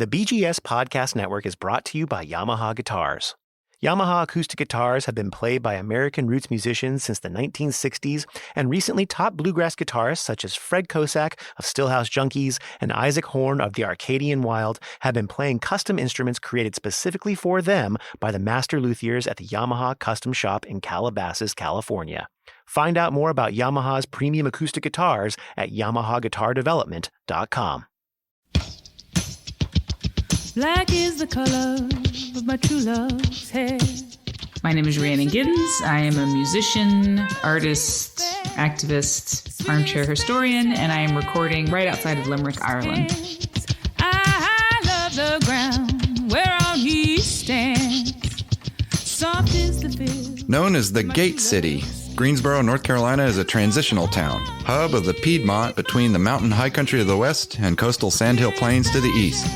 The BGS Podcast Network is brought to you by Yamaha Guitars. Yamaha acoustic guitars have been played by American roots musicians since the 1960s, and recently top bluegrass guitarists such as Fred Kosak of Stillhouse Junkies and Isaac Horn of the Arcadian Wild have been playing custom instruments created specifically for them by the master luthiers at the Yamaha Custom Shop in Calabasas, California. Find out more about Yamaha's premium acoustic guitars at yamahaguitardevelopment.com. Black is the color of my true love's hair. My name is Rhiannon Giddens. I am a musician, artist, activist, armchair historian, and I am recording right outside of Limerick, Ireland. I love the ground whereon he stands. Soft is the feel. Known as the Gate City, Greensboro, North Carolina is a transitional town, hub of the Piedmont between the mountain high country of the west and coastal Sandhill Plains to the east.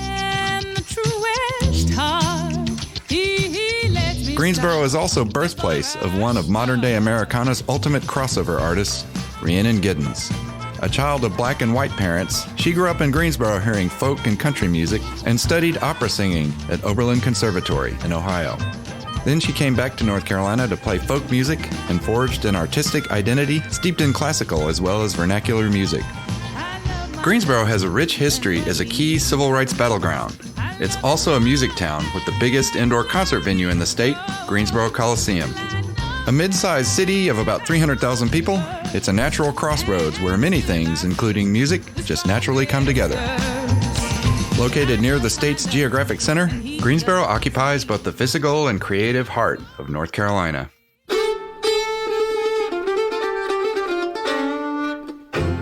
Greensboro is also birthplace of one of modern-day Americana's ultimate crossover artists, Rhiannon Giddens. A child of black and white parents, she grew up in Greensboro hearing folk and country music and studied opera singing at Oberlin Conservatory in Ohio. Then she came back to North Carolina to play folk music and forged an artistic identity steeped in classical as well as vernacular music. Greensboro has a rich history as a key civil rights battleground. It's also a music town with the biggest indoor concert venue in the state, Greensboro Coliseum. A mid-sized city of about 300,000 people, it's a natural crossroads where many things, including music, just naturally come together. Located near the state's geographic center, Greensboro occupies both the physical and creative heart of North Carolina.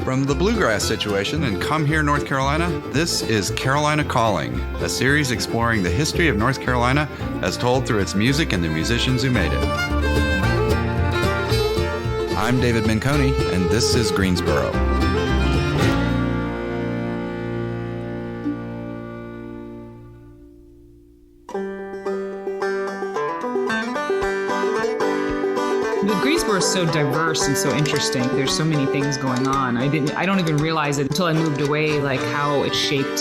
From the Bluegrass situation in Come Here, North Carolina, this is Carolina Calling, a series exploring the history of North Carolina as told through its music and the musicians who made it. I'm David Minconi, and this is Greensboro. Greensboro is so diverse and so interesting. There's so many things going on. I don't even realize it until I moved away, like how it shaped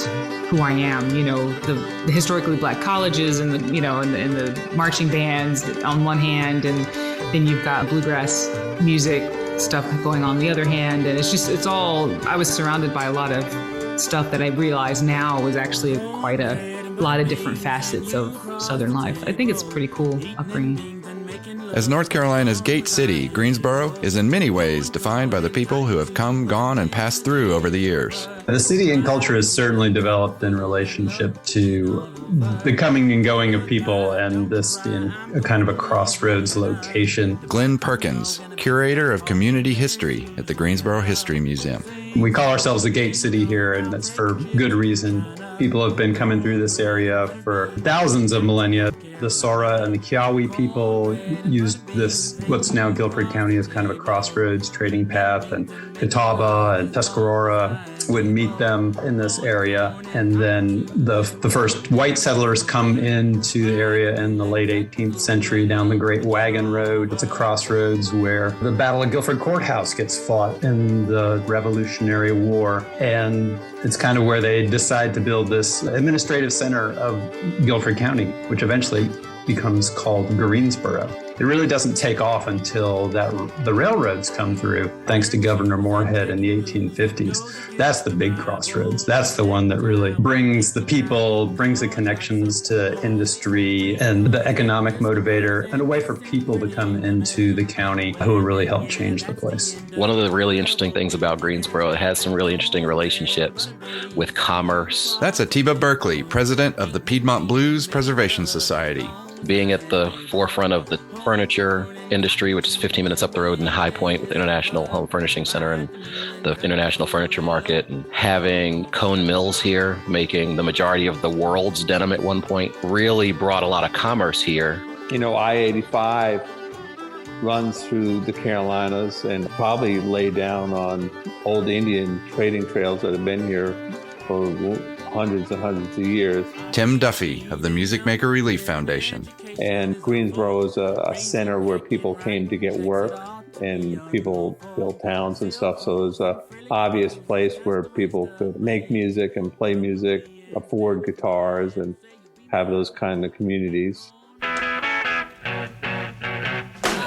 who I am. You know, the historically black colleges and the marching bands on one hand, and then you've got bluegrass music stuff going on the other hand. And it's all, I was surrounded by a lot of stuff that I realize now was actually quite a lot of different facets of Southern life. I think it's a pretty cool upbringing. As North Carolina's Gate City, Greensboro is in many ways defined by the people who have come, gone, and passed through over the years. The city and culture is certainly developed in relationship to the coming and going of people, and this being a kind of a crossroads location. Glenn Perkins, curator of community history at the Greensboro History Museum. We call ourselves the Gate City here, and that's for good reason. People have been coming through this area for thousands of millennia. The Sora and the Kiowa people used this, what's now Guilford County, as kind of a crossroads trading path, and Catawba and Tuscarora would meet them in this area. And then the first white settlers come into the area in the late 18th century down the Great Wagon Road. It's a crossroads where the Battle of Guilford Courthouse gets fought in the Revolutionary War. And it's kind of where they decide to build this administrative center of Guilford County, which eventually becomes called Greensboro. It really doesn't take off until the railroads come through, thanks to Governor Moorhead in the 1850s. That's the big crossroads. That's the one that really brings the people, brings the connections to industry and the economic motivator, and a way for people to come into the county who will really help change the place. One of the really interesting things about Greensboro, it has some really interesting relationships with commerce. That's Atiba Berkeley, president of the Piedmont Blues Preservation Society. Being at the forefront of the furniture industry, which is 15 minutes up the road in High Point with the International Home Furnishing Center and the International Furniture Market, and having Cone Mills here making the majority of the world's denim at one point really brought a lot of commerce here. You know, I-85 runs through the Carolinas and probably lay down on old Indian trading trails that have been here for hundreds and hundreds of years. Tim Duffy of the Music Maker Relief Foundation. And Greensboro is a center where people came to get work, and people built towns and stuff. So it was an obvious place where people could make music and play music afford guitars and have those kind of communities.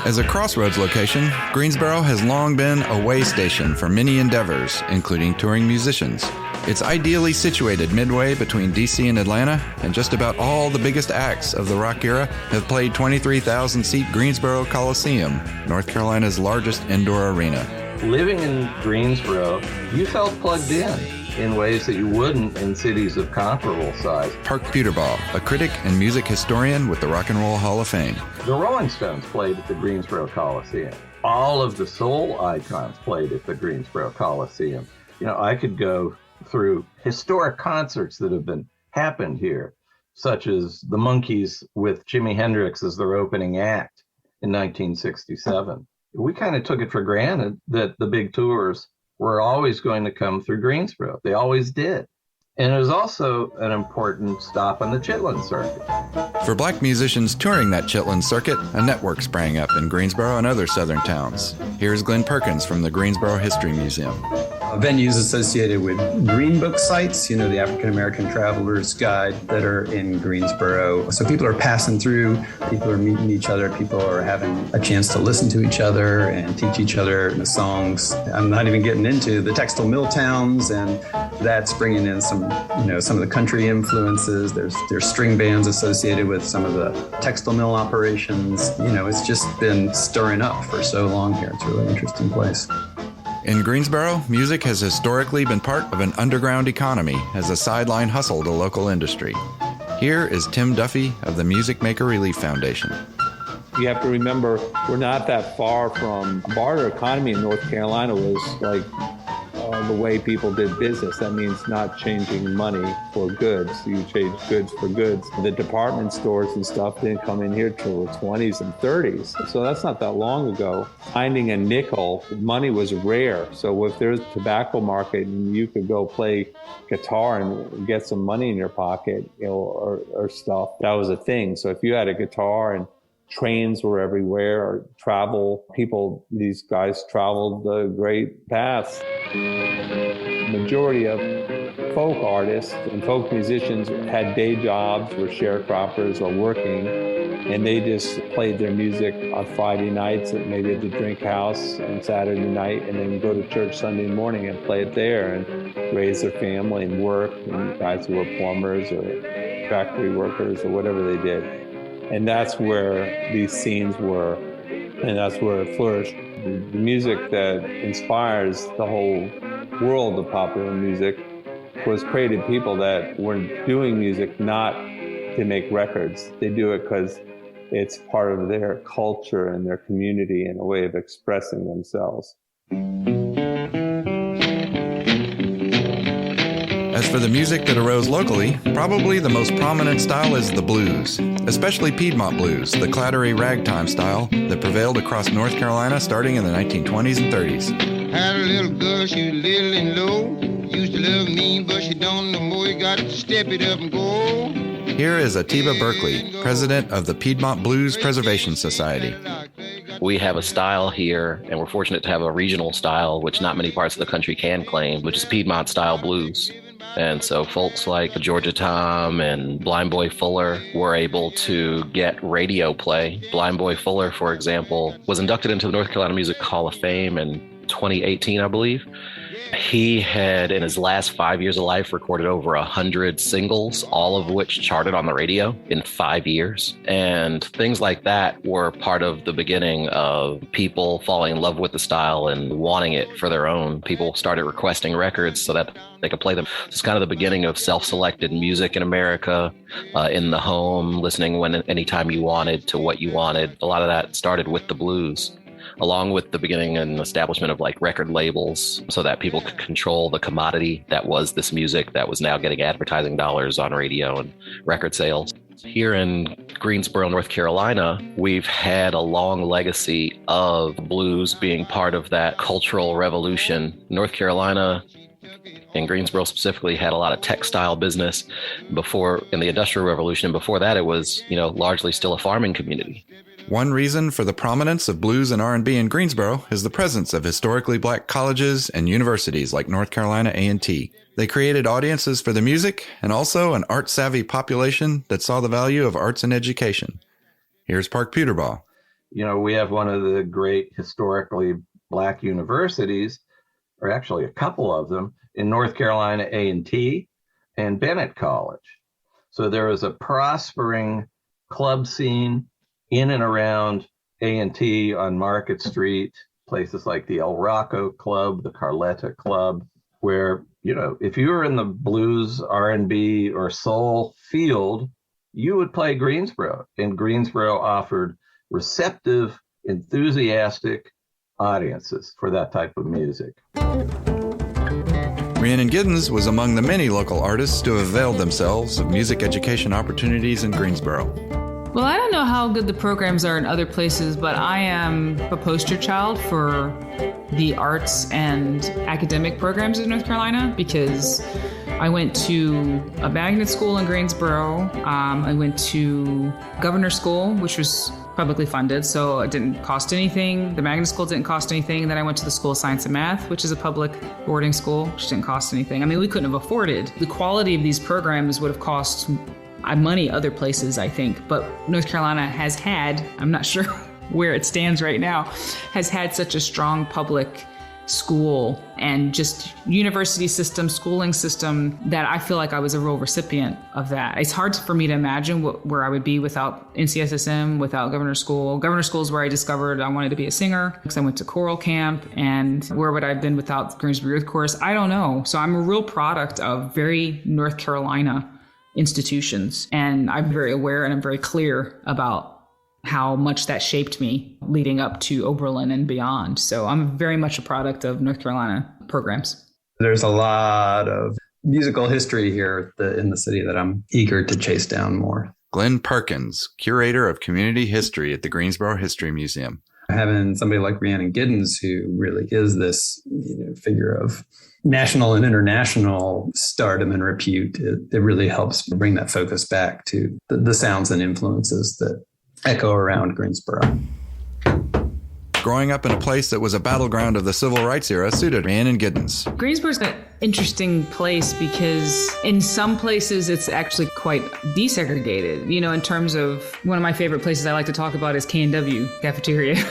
As a Crossroads location, Greensboro has long been a way station for many endeavors, including touring musicians. It's ideally situated midway between DC and Atlanta, and just about all the biggest acts of the rock era have played 23,000-seat Greensboro Coliseum, North Carolina's largest indoor arena. Living in Greensboro, you felt plugged in ways that you wouldn't in cities of comparable size. Park Peterbaugh, a critic and music historian with the Rock and Roll Hall of Fame. The Rolling Stones played at the Greensboro Coliseum. All of the soul icons played at the Greensboro Coliseum. You know, I could go through historic concerts that have happened here, such as the Monkees with Jimi Hendrix as their opening act in 1967. We kind of took it for granted that the big tours were always going to come through Greensboro. They always did. And it was also an important stop on the Chitlin Circuit. For black musicians touring that Chitlin Circuit, a network sprang up in Greensboro and other southern towns. Here's Glenn Perkins from the Greensboro History Museum. Venues associated with Green Book sites, you know, the African American Traveler's Guide that are in Greensboro. So people are passing through, people are meeting each other, people are having a chance to listen to each other and teach each other the songs. I'm not even getting into the textile mill towns, and that's bringing in some of the country influences. There's string bands associated with some of the textile mill operations. You know, it's just been stirring up for so long here. It's a really interesting place. In Greensboro, music has historically been part of an underground economy as a sideline hustle to local industry. Here is Tim Duffy of the Music Maker Relief Foundation. You have to remember, we're not that far from barter economy in North Carolina was like the way people did business. That means not changing money for goods. You change goods for goods. The department stores and stuff didn't come in here till the 20s and 30s. So that's not that long ago. Finding a nickel, money was rare. So if there's a tobacco market and you could go play guitar and get some money in your pocket, you know, or stuff, that was a thing. So if you had a guitar and trains were everywhere, or travel, these guys traveled the great paths. Majority of folk artists and folk musicians had day jobs, were sharecroppers or working, and they just played their music on Friday nights at maybe at the drink house and Saturday night, and then go to church Sunday morning and play it there and raise their family and work, and guys who were plumbers or factory workers or whatever they did. And that's where these scenes were, and that's where it flourished. The music that inspires the whole world of popular music was created people that were doing music not to make records. They do it because it's part of their culture and their community and a way of expressing themselves. As for the music that arose locally, probably the most prominent style is the blues, especially Piedmont blues, the clattery ragtime style that prevailed across North Carolina starting in the 1920s and 30s. Had a little girl, she was little and low. Used to love me, but she don't know more. You got to step it up and go. Here is Atiba Berkeley, president of the Piedmont Blues Preservation Society. We have a style here, and we're fortunate to have a regional style, which not many parts of the country can claim, which is Piedmont style blues. And so folks like Georgia Tom and Blind Boy Fuller were able to get radio play. Blind Boy Fuller, for example, was inducted into the North Carolina Music Hall of Fame in 2018, I believe. He had, in his last 5 years of life, recorded over 100 singles, all of which charted on the radio in 5 years. And things like that were part of the beginning of people falling in love with the style and wanting it for their own. People started requesting records so that they could play them. It's kind of the beginning of self-selected music in America, in the home, listening anytime you wanted to what you wanted. A lot of that started with the blues, along with the beginning and establishment of like record labels so that people could control the commodity that was this music that was now getting advertising dollars on radio and record sales. Here in Greensboro, North Carolina, we've had a long legacy of blues being part of that cultural revolution. North Carolina, and Greensboro specifically, had a lot of textile business before in the Industrial Revolution. Before that, it was, largely still a farming community. One reason for the prominence of blues and R&B in Greensboro is the presence of historically black colleges and universities like North Carolina A&T. They created audiences for the music and also an art-savvy population that saw the value of arts and education. Here's Park Peterbaugh. You know, we have one of the great historically black universities, or actually a couple of them, in North Carolina A&T and Bennett College. So there is a prospering club scene in and around A&T on Market Street, places like the El Rocco Club, the Carletta Club, where, you know, if you were in the blues, R&B, or soul field, you would play Greensboro. And Greensboro offered receptive, enthusiastic audiences for that type of music. Rhiannon Giddens was among the many local artists to have availed themselves of music education opportunities in Greensboro. Well, I don't know how good the programs are in other places, but I am a poster child for the arts and academic programs in North Carolina because I went to a magnet school in Greensboro. I went to Governor School, which was publicly funded, so it didn't cost anything. The magnet school didn't cost anything. And then I went to the School of Science and Math, which is a public boarding school, which didn't cost anything. I mean, we couldn't have afforded. The quality of these programs would have cost money other places, I think. But North Carolina has had, I'm not sure where it stands right now, has had such a strong public school and just university system, schooling system, that I feel like I was a real recipient of that. It's hard for me to imagine where I would be without NCSSM, without Governor School. Governor School is where I discovered I wanted to be a singer because I went to choral camp. And where would I have been without Greensboro Youth Chorus? I don't know. So I'm a real product of very North Carolina institutions. And I'm very aware and I'm very clear about how much that shaped me leading up to Oberlin and beyond. So I'm very much a product of North Carolina programs. There's a lot of musical history here in the city that I'm eager to chase down more. Glenn Perkins, curator of community history at the Greensboro History Museum. Having somebody like Rhiannon Giddens, who really is this figure of national and international stardom and repute, it really helps bring that focus back to the sounds and influences that echo around Greensboro. Growing up in a place that was a battleground of the civil rights era suited Rhiannon Giddens. Greensboro's an interesting place because in some places it's actually quite desegregated. You know, in terms of one of my favorite places I like to talk about is K&W Cafeteria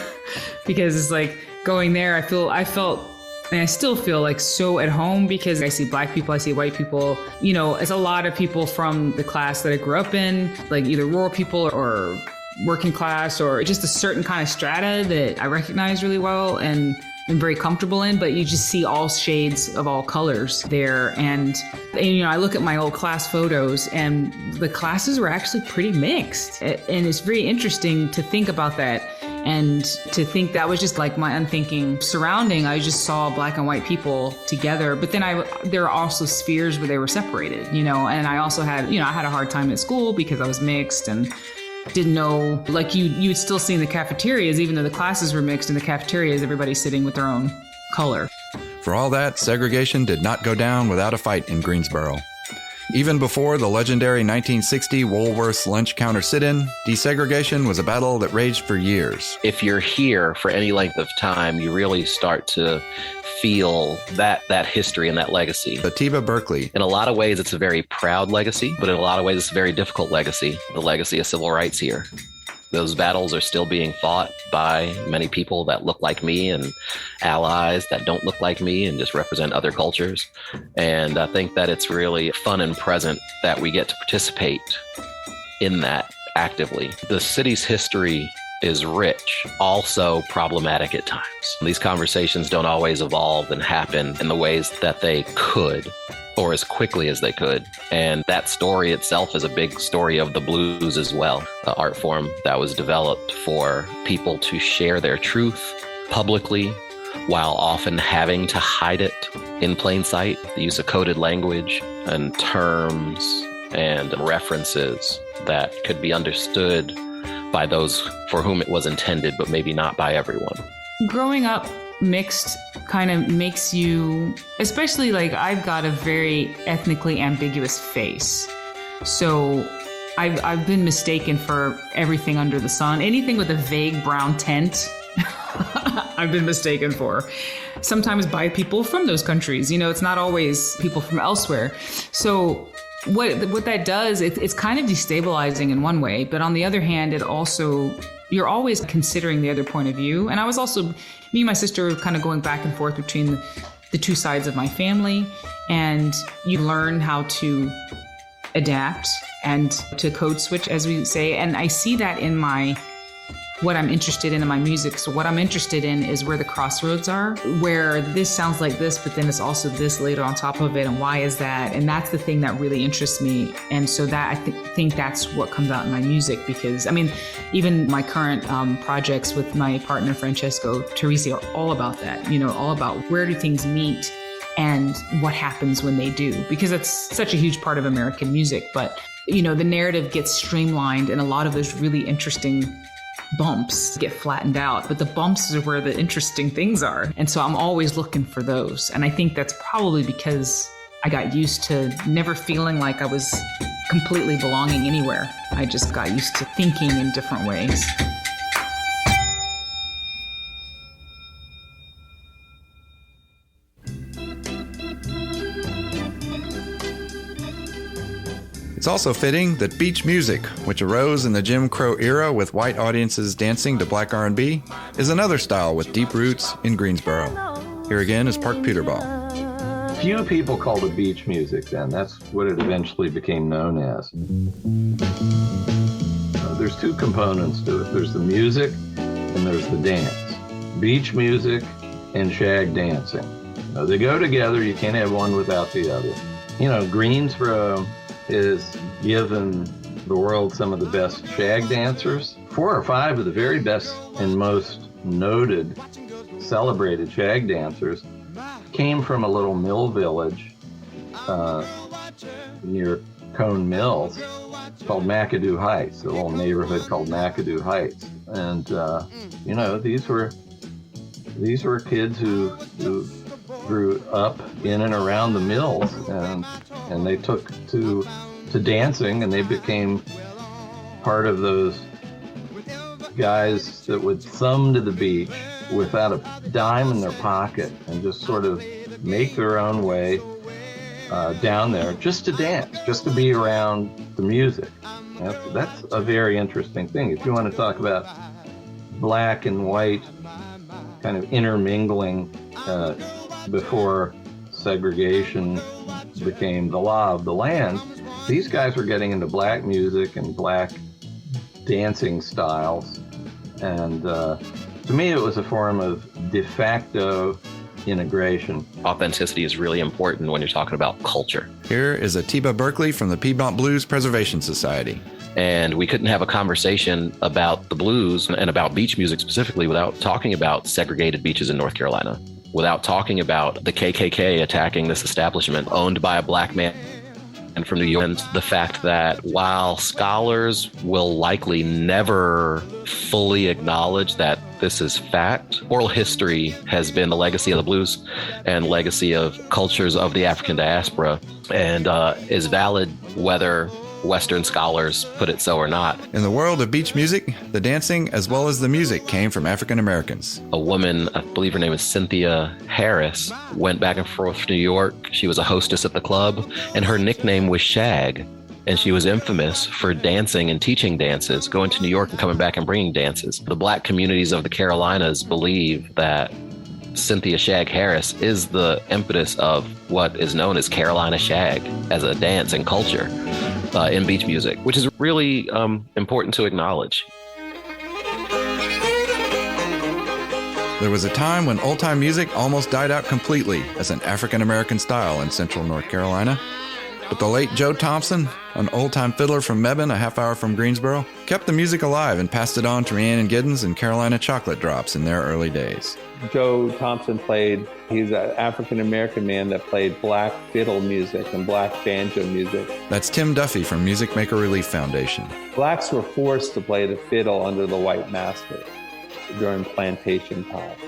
because it's like going there, I felt and I still feel like so at home because I see black people, I see white people. You know, it's a lot of people from the class that I grew up in, like either rural people or working class or just a certain kind of strata that I recognize really well and am very comfortable in, but you just see all shades of all colors there. And you know, I look at my old class photos and the classes were actually pretty mixed. And it's very interesting to think about that. And to think that was just like my unthinking surrounding. I just saw black and white people together. But then there are also spheres where they were separated, you know, and I also had, you know, I had a hard time at school because I was mixed and didn't know, like you'd still see in the cafeterias, even though the classes were mixed in the cafeterias, everybody's sitting with their own color. For all that, segregation did not go down without a fight in Greensboro. Even before the legendary 1960 Woolworth's lunch counter sit-in, desegregation was a battle that raged for years. If you're here for any length of time, you really start to feel that history and that legacy. Atiba Berkeley. In a lot of ways, it's a very proud legacy, but in a lot of ways, it's a very difficult legacy, the legacy of civil rights here. Those battles are still being fought by many people that look like me and allies that don't look like me and just represent other cultures. And I think that it's really fun and present that we get to participate in that actively. The city's history is rich, also problematic at times. These conversations don't always evolve and happen in the ways that they could, or as quickly as they could. And that story itself is a big story of the blues as well, the art form that was developed for people to share their truth publicly while often having to hide it in plain sight. The use of coded language and terms and references that could be understood by those for whom it was intended, but maybe not by everyone. Growing up mixed kind of makes you, especially like I've got a very ethnically ambiguous face. So I've been mistaken for everything under the sun. Anything with a vague brown tint, I've been mistaken for. Sometimes by people from those countries. It's not always people from elsewhere. So what that does, it's kind of destabilizing in one way, but on the other hand, you're always considering the other point of view. And I was also, me and my sister were kind of going back and forth between the two sides of my family, and you learn how to adapt and to code switch, as we say. And I see that in what I'm interested in my music. So what I'm interested in is where the crossroads are, where this sounds like this, but then it's also this later on top of it. And why is that? And that's the thing that really interests me. And so that I think that's what comes out in my music, because even my current projects with my partner, Francesco Teresi, are all about that, all about where do things meet and what happens when they do, because it's such a huge part of American music. But, the narrative gets streamlined, and a lot of those really interesting bumps get flattened out, but the bumps are where the interesting things are. And so I'm always looking for those. And I think that's probably because I got used to never feeling like I was completely belonging anywhere. I just got used to thinking in different ways. It's also fitting that beach music, which arose in the Jim Crow era with white audiences dancing to black R&B, is another style with deep roots in Greensboro. Here again is Park Peterball. Few people called it beach music then. That's what it eventually became known as. There's two components to it. There's the music and there's the dance. Beach music and shag dancing. They go together. You can't have one without the other. Greensboro is given the world some of the best shag dancers. 4 or 5 of the very best and most noted, celebrated shag dancers came from a little mill village near Cone Mills called McAdoo Heights, a little neighborhood called McAdoo Heights. And, these were kids who grew up in and around the mills, and they took to dancing, and they became part of those guys that would thumb to the beach without a dime in their pocket and just sort of make their own way down there just to dance, just to be around the music. That's a very interesting thing. If you want to talk about black and white kind of intermingling before segregation became the law of the land, these guys were getting into black music and black dancing styles. And to me, it was a form of de facto integration. Authenticity is really important when you're talking about culture. Here is Atiba Berkeley from the Piedmont Blues Preservation Society. And we couldn't have a conversation about the blues and about beach music specifically without talking about segregated beaches in North Carolina, without talking about the KKK attacking this establishment owned by a black man and from New York, and the fact that while scholars will likely never fully acknowledge that this is fact, oral history has been the legacy of the blues and legacy of cultures of the African diaspora, and is valid whether Western scholars put it so or not. In the world of beach music, the dancing as well as the music came from African Americans. A woman, I believe her name is Cynthia Harris, went back and forth to New York. She was a hostess at the club, and her nickname was Shag. And she was infamous for dancing and teaching dances, going to New York and coming back and bringing dances. The black communities of the Carolinas believe that Cynthia Shag Harris is the impetus of what is known as Carolina Shag as a dance and culture in beach music, which is really important to acknowledge. There was a time when old-time music almost died out completely as an African-American style in central North Carolina. But the late Joe Thompson, an old-time fiddler from Mebane, a half hour from Greensboro, kept the music alive and passed it on to Rhiannon Giddens and Carolina Chocolate Drops in their early days. Joe Thompson he's an African-American man that played black fiddle music and black banjo music. That's Tim Duffy from Music Maker Relief Foundation. Blacks were forced to play the fiddle under the white master during plantation times.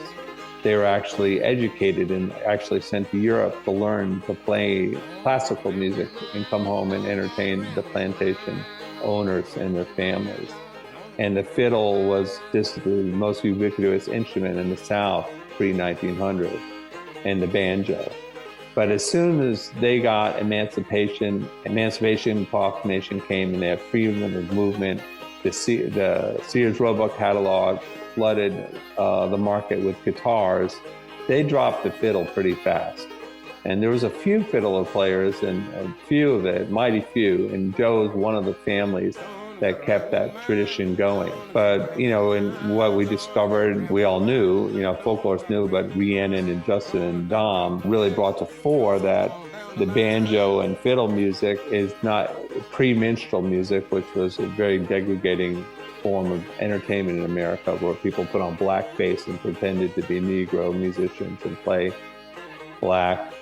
They were actually educated and actually sent to Europe to learn to play classical music and come home and entertain the plantation owners and their families. And the fiddle was just the most ubiquitous instrument in the South pre-1900, and the banjo. But as soon as they got Emancipation Proclamation came, and they had freedom of movement, the Sears Roebuck catalog flooded the market with guitars. They dropped the fiddle pretty fast. And there was a few fiddle players, and mighty few, and Joe is one of the families that kept that tradition going. But, and what we discovered, we all knew, folklorists knew, but Rhiannon and Justin and Dom really brought to fore that the banjo and fiddle music is not pre-minstrel music, which was a very degrading form of entertainment in America, where people put on blackface and pretended to be Negro musicians and play black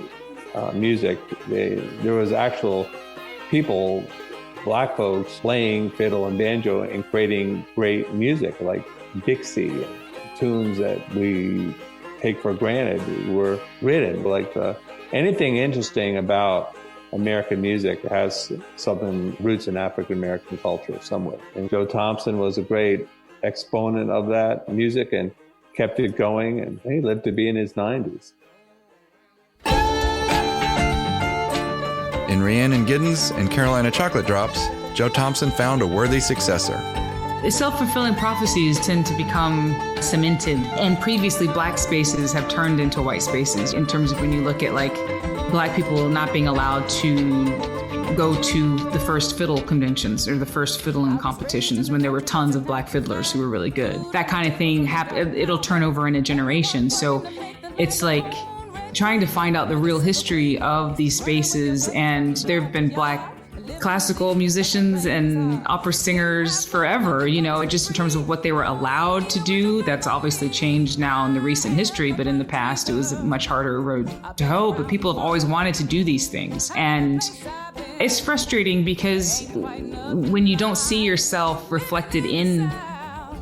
music. There was actual people, black folks, playing fiddle and banjo and creating great music like Dixie, tunes that we take for granted were written. Like anything interesting about American music has something roots in African American culture somewhere. And Joe Thompson was a great exponent of that music and kept it going, and he lived to be in his 90s. In Rhiannon Giddens and Carolina Chocolate Drops, Joe Thompson found a worthy successor. Self-fulfilling prophecies tend to become cemented, and previously black spaces have turned into white spaces, in terms of when you look at like black people not being allowed to go to the first fiddle conventions or the first fiddling competitions when there were tons of black fiddlers who were really good. That kind of thing, it'll turn over in a generation. So it's like trying to find out the real history of these spaces. And there have been black classical musicians and opera singers forever, just in terms of what they were allowed to do. That's obviously changed now in the recent history, but in the past it was a much harder road to hoe. But people have always wanted to do these things. And it's frustrating because when you don't see yourself reflected in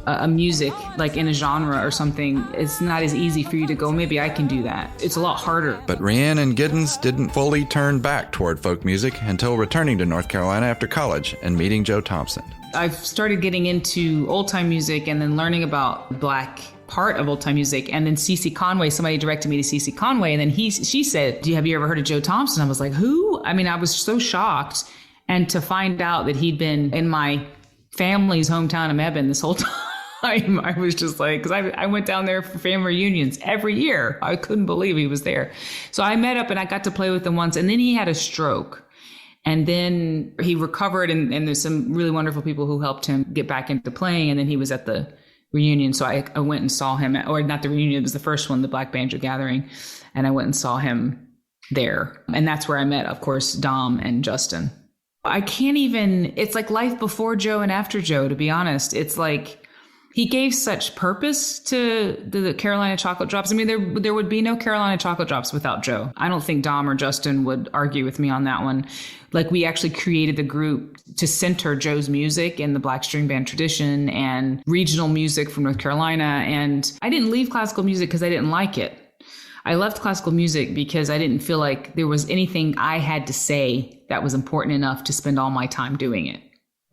a music, like in a genre or something, it's not as easy for you to go, maybe I can do that. It's a lot harder. But Rhiannon Giddens didn't fully turn back toward folk music until returning to North Carolina after college and meeting Joe Thompson. I've started getting into old-time music and then learning about the black part of old-time music. And then Cece Conway, somebody directed me to Cece Conway, and then she said, have you ever heard of Joe Thompson? I was like, who? I mean, I was so shocked. And to find out that he'd been in my family's hometown of Mebane this whole time, I was just like, because I went down there for family reunions every year. I couldn't believe he was there. So I met up and I got to play with him once, and then he had a stroke. And then he recovered, and there's some really wonderful people who helped him get back into playing. And then he was at the reunion. So I went and saw him, or not the reunion, it was the first one, the Black Banjo Gathering. And I went and saw him there. And that's where I met, of course, Dom and Justin. I can't even, it's like life before Joe and after Joe, to be honest. It's like, he gave such purpose to the Carolina Chocolate Drops. I mean, there would be no Carolina Chocolate Drops without Joe. I don't think Dom or Justin would argue with me on that one. Like, we actually created the group to center Joe's music in the black string band tradition and regional music from North Carolina. And I didn't leave classical music because I didn't like it. I left classical music because I didn't feel like there was anything I had to say that was important enough to spend all my time doing it.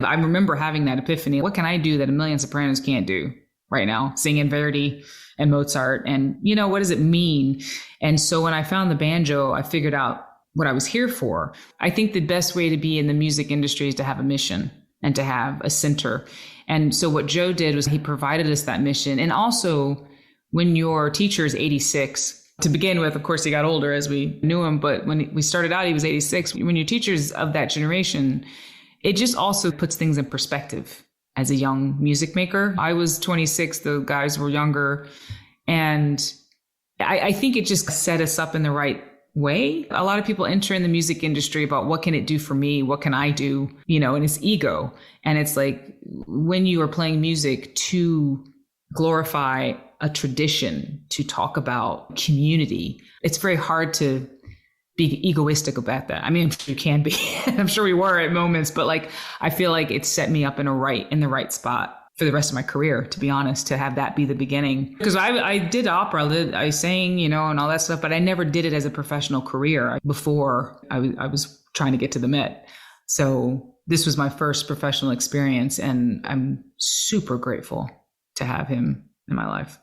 I remember having that epiphany. What can I do that a million sopranos can't do right now? Singing Verdi and Mozart. And, what does it mean? And so when I found the banjo, I figured out what I was here for. I think the best way to be in the music industry is to have a mission and to have a center. And so what Joe did was he provided us that mission. And also, when your teacher is 86, to begin with, of course, he got older as we knew him. But when we started out, he was 86. When your teacher's of that generation, it just also puts things in perspective as a young music maker. I was 26, the guys were younger. And I think it just set us up in the right way. A lot of people enter in the music industry about what can it do for me? What can I do? And it's ego. And it's like when you are playing music to glorify a tradition, to talk about community, it's very hard to be egoistic about that. I mean, you can be. I'm sure we were at moments, but I feel like it set me up in the right spot for the rest of my career, to be honest, to have that be the beginning. Because I did opera, I sang, and all that stuff, but I never did it as a professional career before I was trying to get to the Met. So this was my first professional experience, and I'm super grateful to have him in my life.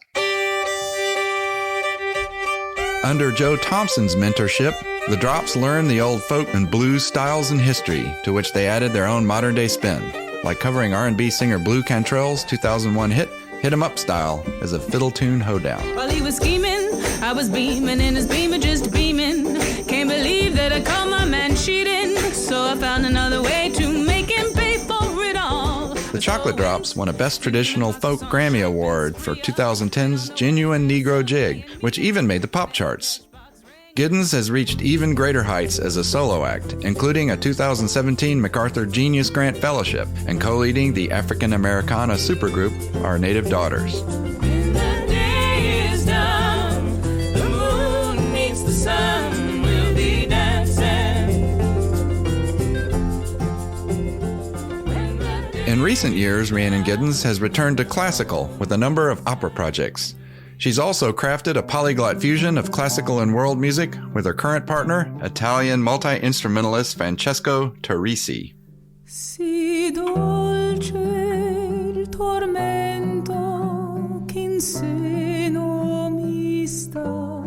Under Joe Thompson's mentorship, the Drops learned the old folk and blues styles and history, to which they added their own modern-day spin, like covering R&B singer Blue Cantrell's 2001 hit, Hit 'Em Up Style, as a fiddle tune hoedown. While he was scheming, I was beaming, and his beamer just beaming. Can't believe that I caught my man cheating, so I found another way to make him pay for it all. The Chocolate Drops won a Best Traditional Folk Grammy Award for 2010's Genuine Negro Jig, which even made the pop charts. Giddens has reached even greater heights as a solo act, including a 2017 MacArthur Genius Grant Fellowship and co-leading the African Americana supergroup Our Native Daughters. When the day is done, the moon meets the sun, we'll be dancing. In recent years, Rhiannon Giddens has returned to classical with a number of opera projects. She's also crafted a polyglot fusion of classical and world music with her current partner, Italian multi-instrumentalist Francesco Teresi. Si dolce il tormento che in seno mi sta.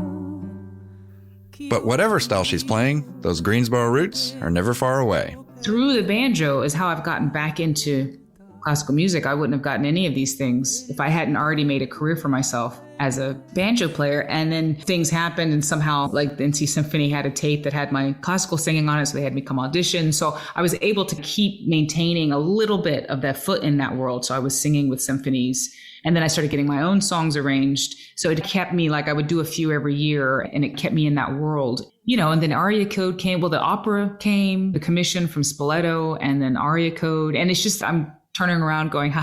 But whatever style she's playing, those Greensboro roots are never far away. Through the banjo is how I've gotten back into classical music. I wouldn't have gotten any of these things if I hadn't already made a career for myself as a banjo player. And then things happened, and somehow, like, the NC Symphony had a tape that had my classical singing on it, so they had me come audition. So I was able to keep maintaining a little bit of that foot in that world. So I was singing with symphonies, and then I started getting my own songs arranged. So it kept me, like, I would do a few every year, and it kept me in that world. You know, and then Aria Code came. Well, the opera came, the commission from Spoleto, and then Aria Code. And it's just, I'm turning around going,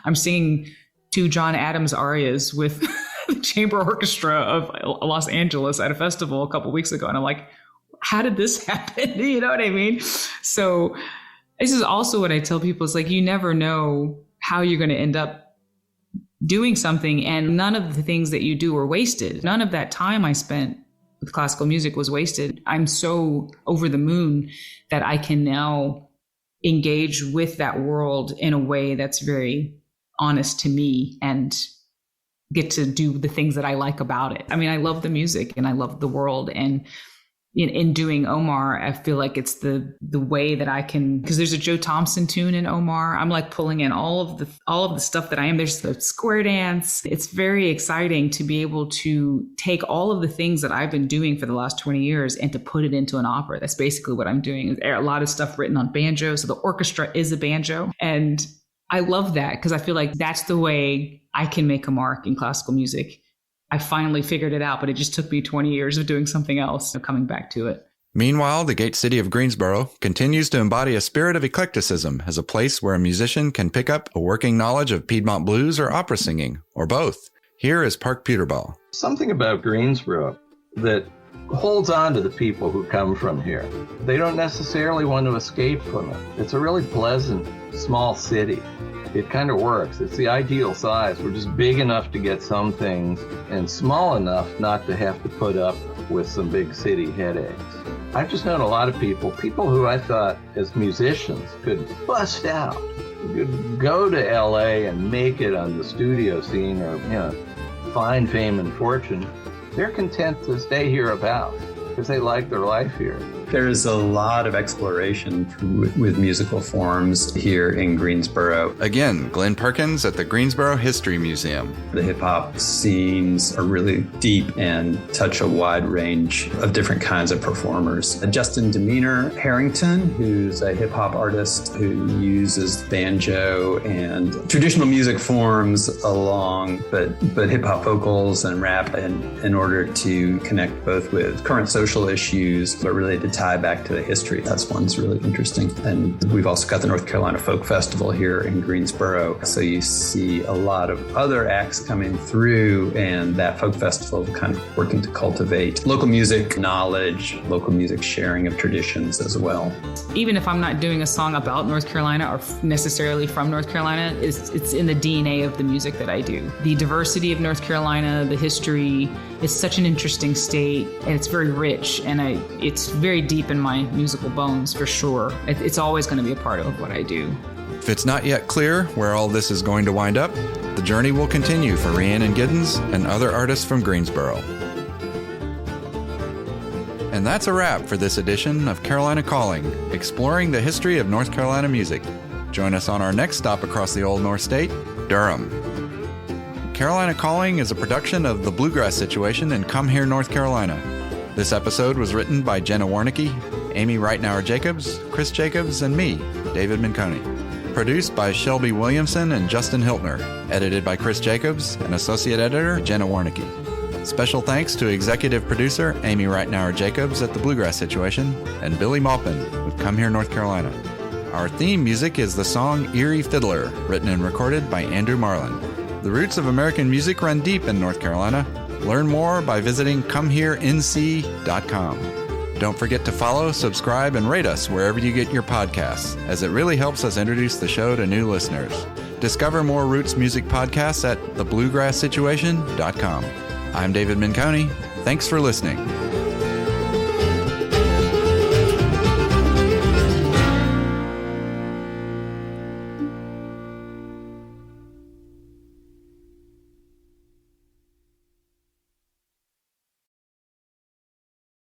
I'm singing 2 John Adams arias with the chamber orchestra of Los Angeles at a festival a couple weeks ago. And I'm like, how did this happen? You know what I mean? So this is also what I tell people. It's like, you never know how you're going to end up doing something, and none of the things that you do are wasted. None of that time I spent with classical music was wasted. I'm so over the moon that I can now engage with that world in a way that's very honest to me and get to do the things that I like about it. I mean, I love the music and I love the world, and in doing Omar, I feel like it's the way that I can, because there's a Joe Thompson tune in Omar. I'm like pulling in all of the stuff that I am. There's the square dance. It's very exciting to be able to take all of the things that I've been doing for the last 20 years and to put it into an opera. That's basically what I'm doing. A lot of stuff written on banjo. So the orchestra is a banjo. And I love that because I feel like that's the way I can make a mark in classical music. I finally figured it out, but it just took me 20 years of doing something else, coming back to it. Meanwhile, the Gate City of Greensboro continues to embody a spirit of eclecticism as a place where a musician can pick up a working knowledge of Piedmont blues or opera singing, or both. Here is Park Peterball. Something about Greensboro that holds on to the people who come from here. They don't necessarily want to escape from it. It's a really pleasant, small city. It kind of works. It's the ideal size. We're just big enough to get some things and small enough not to have to put up with some big city headaches. I've just known a lot of people who I thought as musicians could bust out, could go to LA and make it on the studio scene or, find fame and fortune. They're content to stay hereabouts because they like their life here. There's a lot of exploration with musical forms here in Greensboro. Again, Glenn Perkins at the Greensboro History Museum. The hip-hop scenes are really deep and touch a wide range of different kinds of performers. Justin Demeanor Harrington, who's a hip-hop artist who uses banjo and traditional music forms along, but hip-hop vocals and rap in order to connect both with current social issues, but really to tie back to the history. That's one's really interesting. And we've also got the North Carolina Folk Festival here in Greensboro. So you see a lot of other acts coming through, and that folk festival kind of working to cultivate local music knowledge, local music sharing of traditions as well. Even if I'm not doing a song about North Carolina or necessarily from North Carolina, it's in the DNA of the music that I do. The diversity of North Carolina, the history, is such an interesting state, and it's very rich, and it's very deep in my musical bones, for sure. It's always going to be a part of what I do. If it's not yet clear where all this is going to wind up, the journey will continue for Rhiannon Giddens and other artists from Greensboro. And that's a wrap for this edition of Carolina Calling, exploring the history of North Carolina music. Join us on our next stop across the Old North State, Durham. Carolina Calling is a production of The Bluegrass Situation in Come Here, North Carolina. This episode was written by Jenna Warnicki, Amy Reitnauer-Jacobs, Chris Jacobs, and me, David Minconi. Produced by Shelby Williamson and Justin Hiltner. Edited by Chris Jacobs and Associate Editor Jenna Warnicki. Special thanks to Executive Producer Amy Reitnauer-Jacobs at The Bluegrass Situation and Billy Maupin with Come Here, North Carolina. Our theme music is the song Erie Fiddler, written and recorded by Andrew Marlin. The roots of American music run deep in North Carolina. Learn more by visiting ComeHereNC.com. Don't forget to follow, subscribe, and rate us wherever you get your podcasts, as it really helps us introduce the show to new listeners. Discover more roots music podcasts at thebluegrasssituation.com. I'm David Minconi. Thanks for listening.